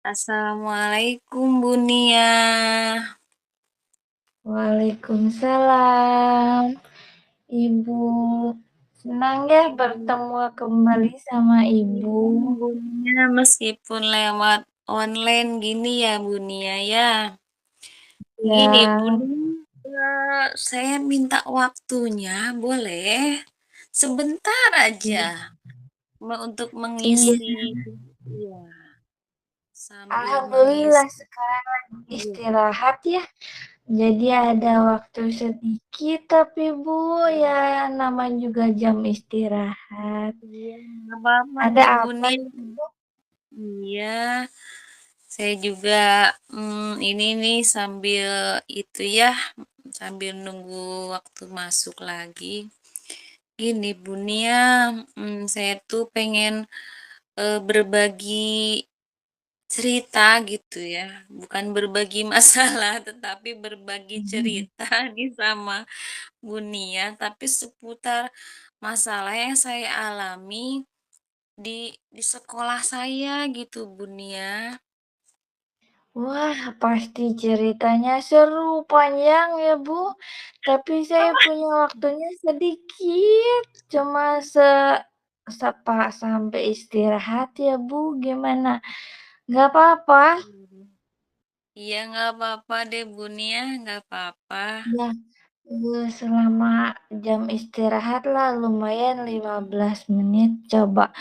Assalamualaikum Bu Nia. Waalaikumsalam, Ibu. Senang ya Ini bertemu kembali sama Ibu. iya Bu Nia, meskipun lewat online gini ya Bu Nia ya. Gini Bu Ya, Nia, saya minta waktunya boleh? Sebentar aja untuk iya. mengisi iya, sambil Alhamdulillah mengisi sekarang lagi iya, istirahat ya. Jadi ada waktu sedikit tapi Bu ya namanya juga jam istirahat. iya, nggak apa-apa Ada deh Bu apa Nia. nih Bu? Iya, saya juga ini nih sambil itu ya, sambil nunggu waktu masuk lagi. Gini Bu Nia, saya tuh pengen berbagi cerita gitu ya, bukan berbagi masalah, tetapi berbagi cerita nih sama Bu Nia, tapi seputar masalah yang saya alami di sekolah saya gitu Bu Nia. Wah, pasti ceritanya seru, panjang ya, Bu. Tapi saya punya waktunya sedikit, cuma sampai istirahat ya, Bu. Gimana? Nggak apa-apa? Mmm. Iya, nggak apa-apa deh, Bun, ya, nggak apa-apa. Ya, selama jam istirahat lah lumayan 15 menit. Coba,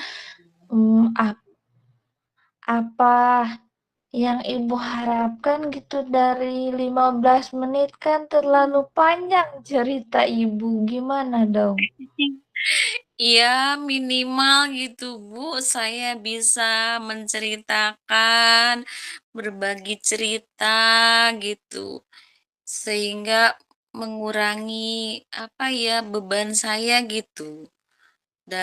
apa yang Ibu harapkan gitu dari 15 menit kan terlalu panjang cerita Ibu, gimana dong? Iya, minimal gitu, Bu, saya bisa menceritakan, berbagi cerita gitu, sehingga mengurangi, apa ya, beban saya gitu, di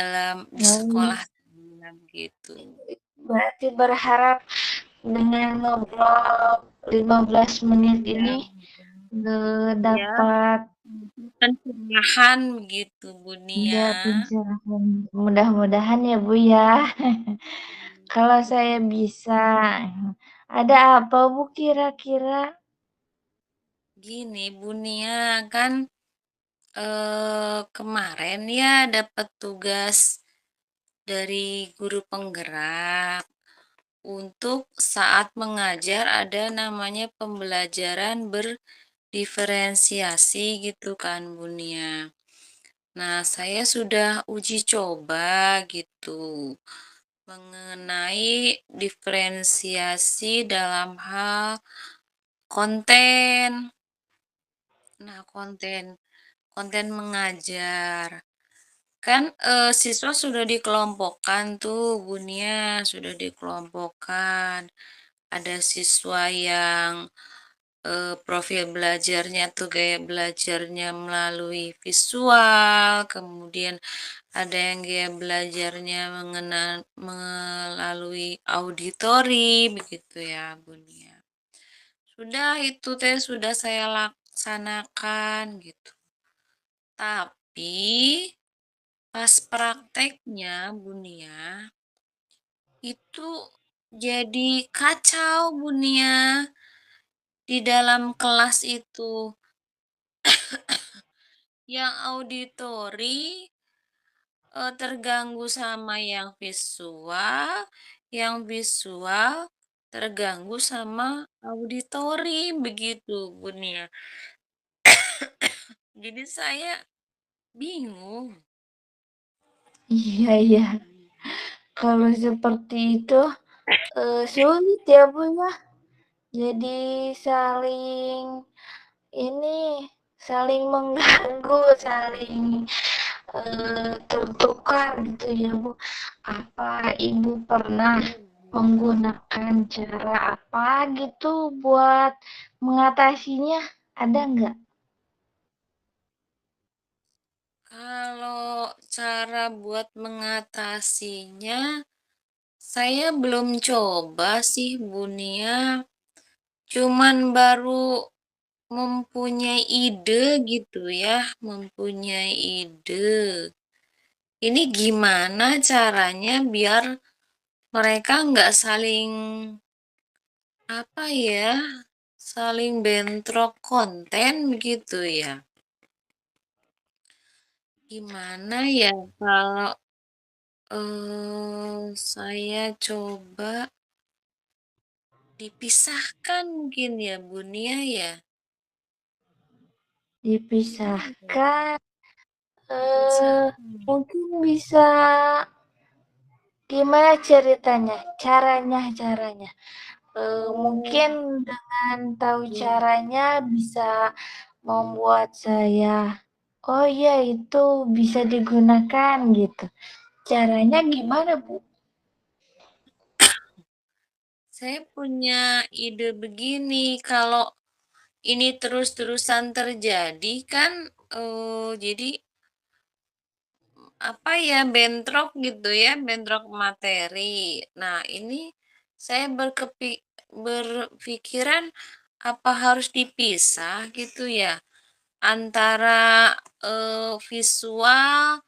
Oh, sekolah saya gitu. berarti berharap dengan ngobrol 15 menit Iya, ini iya, dapat pencerahan begitu, Bu ya Nia. pencerahan. Mudah-mudahan ya Bu ya. Kalau saya bisa, ada apa Bu kira-kira? Gini Bu Nia, kan, kemarin ya dapat tugas dari guru penggerak untuk saat mengajar ada namanya pembelajaran berdiferensiasi gitu kan Bu Nia. Nah, saya sudah uji coba gitu mengenai diferensiasi dalam hal konten. Nah, konten mengajar. Kan, siswa sudah dikelompokkan tuh, Bunia, sudah dikelompokkan. Ada siswa yang, profil belajarnya tuh gaya belajarnya melalui visual, kemudian ada yang gaya belajarnya melalui auditori, begitu ya, Bunia. Sudah itu teh sudah saya laksanakan gitu. Tapi pas prakteknya Bunia, itu jadi kacau Bunia. Di dalam kelas itu yang auditori terganggu sama yang visual terganggu sama auditori begitu Bunia. Jadi saya bingung. Iya, iya. Kalau seperti itu sulit ya Bu ya. Jadi saling ini saling mengganggu, saling tertukar gitu ya Bu. Apa Ibu pernah Iya. menggunakan cara apa gitu buat mengatasinya? Ada nggak? Kalau cara buat mengatasinya, saya belum coba sih Bunia, cuman baru mempunyai ide gitu ya, mempunyai ide. Ini gimana caranya biar mereka nggak saling apa ya, saling bentrok konten begitu ya? Gimana ya kalau, saya coba dipisahkan mungkin ya, Bunia ya? Gimana ya? Dipisahkan, eee, Dipisahkan. mungkin bisa gimana ceritanya? Caranya? Mungkin Oh, dengan tahu iya. caranya bisa membuat saya, "Oh iya itu bisa digunakan," gitu. Caranya gimana, Bu? Saya punya ide begini, kalau ini terus-terusan terjadi kan, jadi apa ya, bentrok gitu ya, bentrok materi. Nah, ini saya berpikiran apa harus dipisah gitu ya antara visual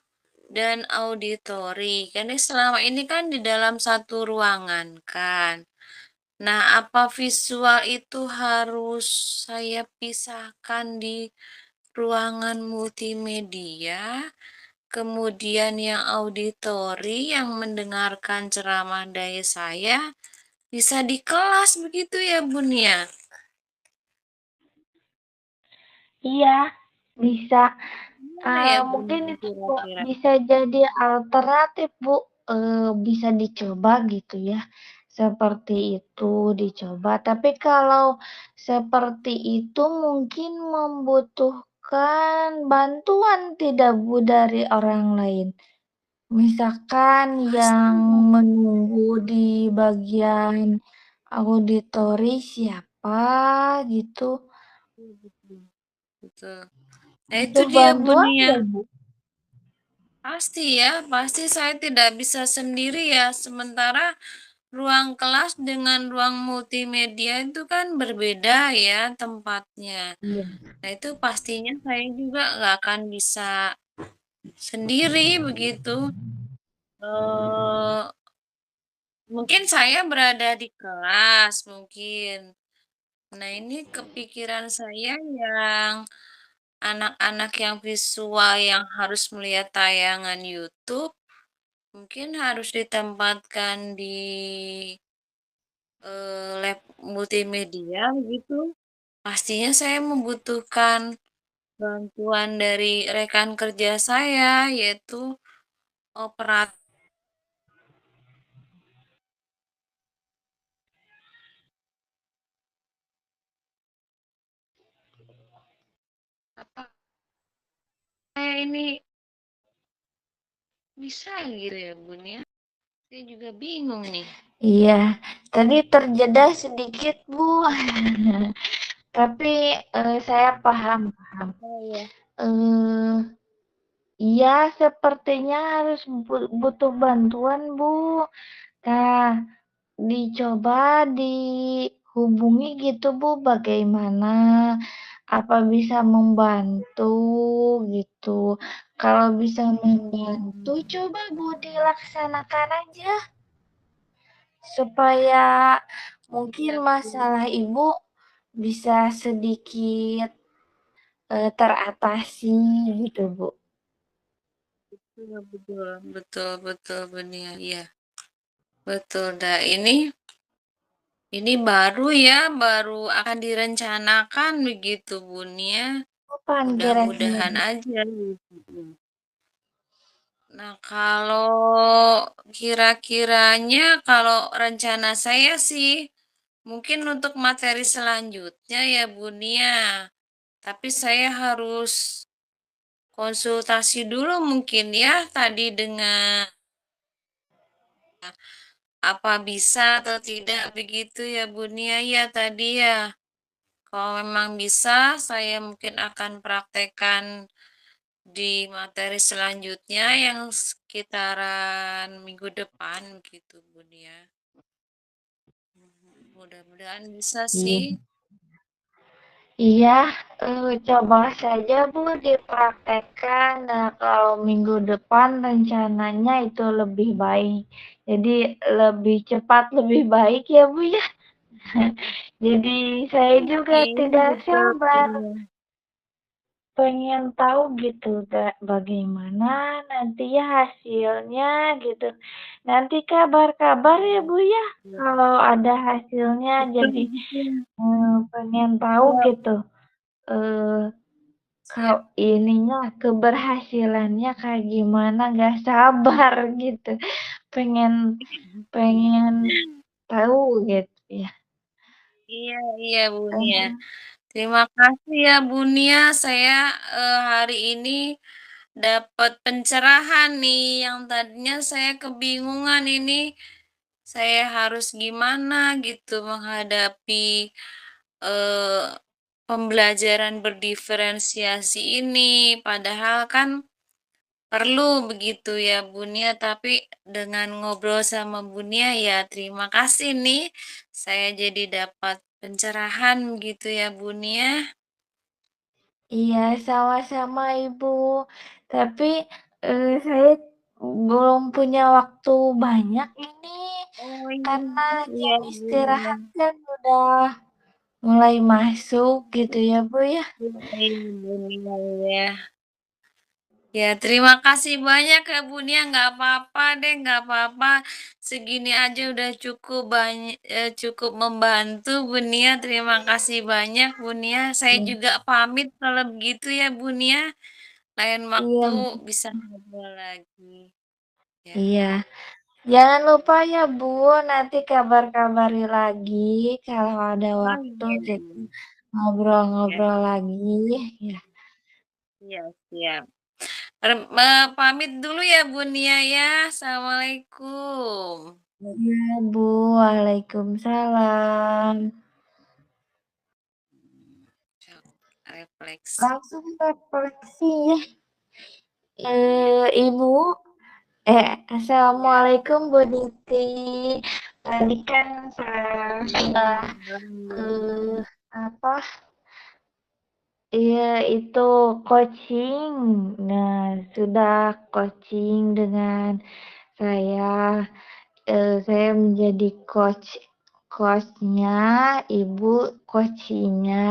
dan auditori. Karena selama ini kan di dalam satu ruangan kan. Nah, apa visual itu harus saya pisahkan di ruangan multimedia, kemudian yang auditori yang mendengarkan ceramah dari saya bisa di kelas begitu ya, Bun ya? Iya, bisa. Gimana ya, Bun, Mungkin itu kira-kira? bisa jadi alternatif, Bu, bisa dicoba gitu ya, seperti itu dicoba. Tapi kalau seperti itu mungkin membutuhkan bantuan tidak, Bu, dari orang lain? Misalkan Pasti yang ya. menunggu di bagian auditori siapa gitu, Betul, betul, betul. Nah, itu butuh dia, Bun bantuan ya. nggak, Bu? Pasti ya, pasti saya tidak bisa sendiri ya. Sementara ruang kelas dengan ruang multimedia itu kan berbeda ya tempatnya. Iya. Nah, itu pastinya saya juga nggak akan bisa sendiri begitu. Eh, mungkin saya berada di kelas, mungkin. Nah, ini kepikiran saya yang anak-anak yang visual yang harus melihat tayangan YouTube mungkin harus ditempatkan di lab multimedia begitu. Pastinya saya membutuhkan bantuan dari rekan kerja saya, yaitu operator. Apa saya ini bisa gitu ya, Bun ya? Saya juga bingung nih. Iya, tadi terjeda sedikit, Bu. Tapi saya paham. Oh ya. Eh, iya, sepertinya harus butuh bantuan, Bu. Nah, dicoba dihubungi gitu, Bu. Bagaimana? Apa bisa membantu gitu? Kalau bisa membantu, Hmm, coba Bu dilaksanakan aja. Supaya mungkin iya betul, masalah Ibu bisa sedikit, teratasi gitu, Bu. betul, betul, betul, betul, benar, iya, betul. Dah ini baru ya, baru akan direncanakan begitu, Bun ya. Kapan kira-kira, Mudah-mudahan Bu? aja gitu. Nah, kalau kira-kiranya kalau rencana saya sih mungkin untuk materi selanjutnya ya, Bun ya. Tapi saya harus konsultasi dulu mungkin ya tadi dengan apa bisa atau tidak begitu ya, Bun ya tadi ya. Kalau memang bisa, saya mungkin akan praktekkan di materi selanjutnya yang sekitaran minggu depan gitu, Bun ya. Mudah-mudahan bisa Iya. sih. Iya, coba saja Bu dipraktekkan. Nah, kalau minggu depan rencananya itu lebih baik. Jadi lebih cepat, lebih baik ya Bu ya. Jadi saya juga Iya, tidak betul, sabar iya. pengen tahu gitu bagaimana nanti ya hasilnya gitu. Nanti kabar-kabar ya Bu ya Iya, kalau ada hasilnya betul jadi, betul. pengen tahu Iya, gitu, eee, siap. ininya keberhasilannya kayak gimana, nggak sabar gitu, pengen pengen tahu gitu ya. Iya iya, Bu Nia. Eee, Terima kasih ya, Bu Nia, saya, hari ini dapat pencerahan nih, yang tadinya saya kebingungan ini, saya harus gimana gitu menghadapi, eee, pembelajaran berdiferensiasi ini. Padahal kan perlu begitu ya, Bu Nia, tapi dengan ngobrol sama Bu Nia ya terima kasih nih, saya jadi dapat pencerahan gitu ya, Bu Nia. iya sama-sama Ibu, tapi, saya belum punya waktu banyak ini, Oh iya, karena iya, jam Bu Nia. istirahat kan udah mulai masuk gitu ya Bu ya. Iya iya, Bu Nia, iya. Ya, terima kasih banyak ya, Bu Nia, nggak apa-apa deh, nggak apa-apa. Segini aja udah cukup membantu, Bu Nia. Terima kasih banyak, Bu Nia. Saya Iya juga pamit kalau begitu ya, Bu Nia. Lain waktu iya bisa ngobrol lagi. Ya. iya. Jangan lupa ya Bu, nanti kabar-kabari lagi kalau ada Oh waktu iya, kita iya. Ya, ngobrol-ngobrol lagi ya. iya, siap. Pamit dulu ya, Bu Nia ya. Assalamualaikum. Iya Bu, waalaikumsalam. Refleksi. Langsung refleksi ya. Iya, Ibu, iya. assalamualaikum Bu Diti. Tadi kan saya sudah Waalaikumsalam. eh, apa? Iya itu coaching. Nah, sudah coaching dengan saya. Saya menjadi coachnya, ibu coachingnya.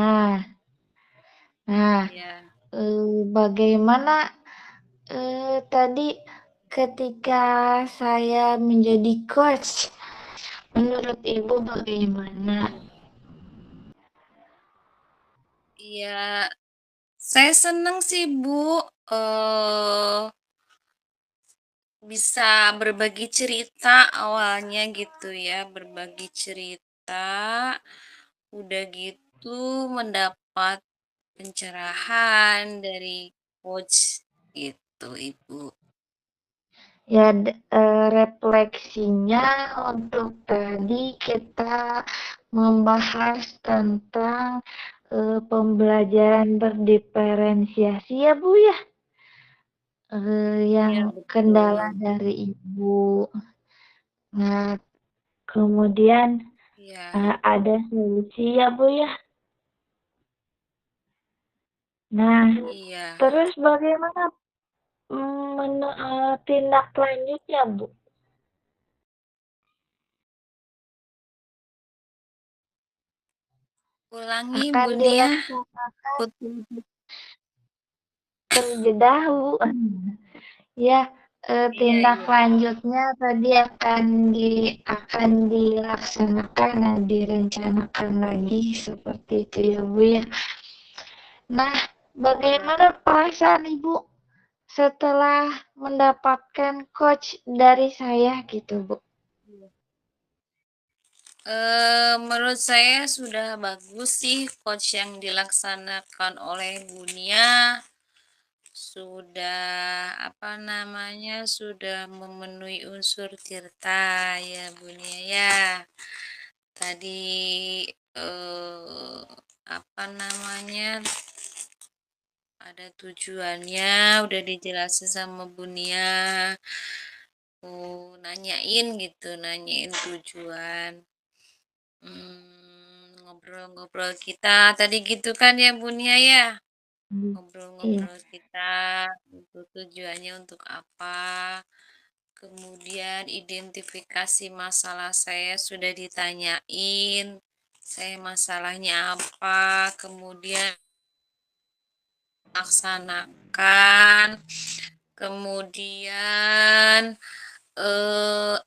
Nah, Iya, bagaimana tadi ketika saya menjadi coach, menurut ibu bagaimana? iya. Saya senang sih, Bu, eee, bisa berbagi cerita awalnya gitu ya, berbagi cerita, udah gitu mendapat pencerahan dari coach gitu, Ibu. Ya, refleksinya untuk tadi kita membahas tentang pembelajaran berdiferensiasi ya Bu ya, yang Iya, kendala betul. dari Ibu. Nah, kemudian Iya, ada solusi ya Bu ya. Nah, iya. terus bagaimana tindak lanjutnya Bu? Ulangi, Akan Bu Nia. dilaksanakan Putus. terlebih dahulu. Ya, Iya tindak iya. lanjutnya tadi akan dilaksanakan dan direncanakan lagi seperti itu ya Bu ya. Nah, Iya. bagaimana perasaan Ibu setelah mendapatkan coach dari saya gitu Bu? Iya. Menurut saya sudah bagus sih coach yang dilaksanakan oleh Bunia, sudah apa namanya, sudah memenuhi unsur tirta ya Bunia ya. Tadi, apa namanya, ada tujuannya, udah dijelasin sama Bunia, nanyain gitu, nanyain tujuan. Ngobrol-ngobrol kita tadi gitu kan ya, Bunia, ya? Hmm. Iya, Ngobrol-ngobrol kita, itu tujuannya untuk apa, kemudian identifikasi masalah saya sudah ditanyain, saya masalahnya apa, kemudian laksanakan, kemudian,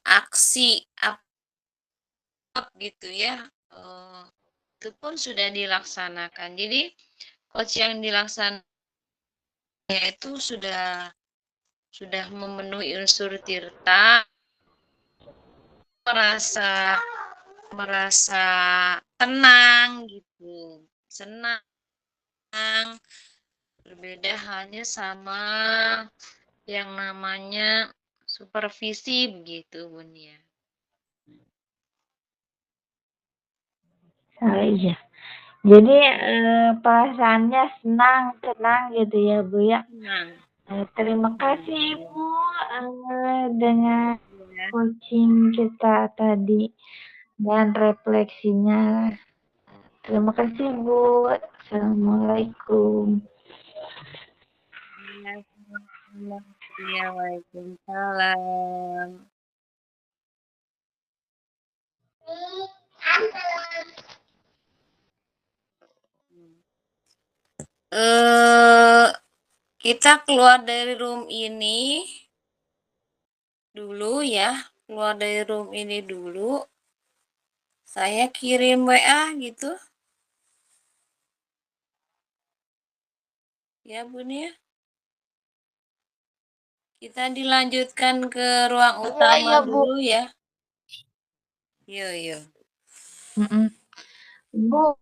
aksi gitu ya, itu pun sudah dilaksanakan. Jadi coach yang dilaksanakannya itu sudah memenuhi unsur tirta, merasa merasa tenang gitu, senang, berbeda halnya sama yang namanya supervisi begitu, Bun, ya. Iya. Jadi, perasaannya senang, tenang gitu ya, Bu, ya. Tenang, Terima kasih betul. Ibu, dengan Iya, coaching kita tadi dan refleksinya. Terima kasih Bu. Assalamualaikum. iya, sama-sama. Iya, waalaikumsalam. Kita keluar dari room ini dulu ya, keluar dari room ini dulu, saya kirim WA gitu, ya Bun ya. Kita dilanjutkan ke ruang Iya utama iya Bu. dulu ya. Yo yo. Mm-mm. Bu,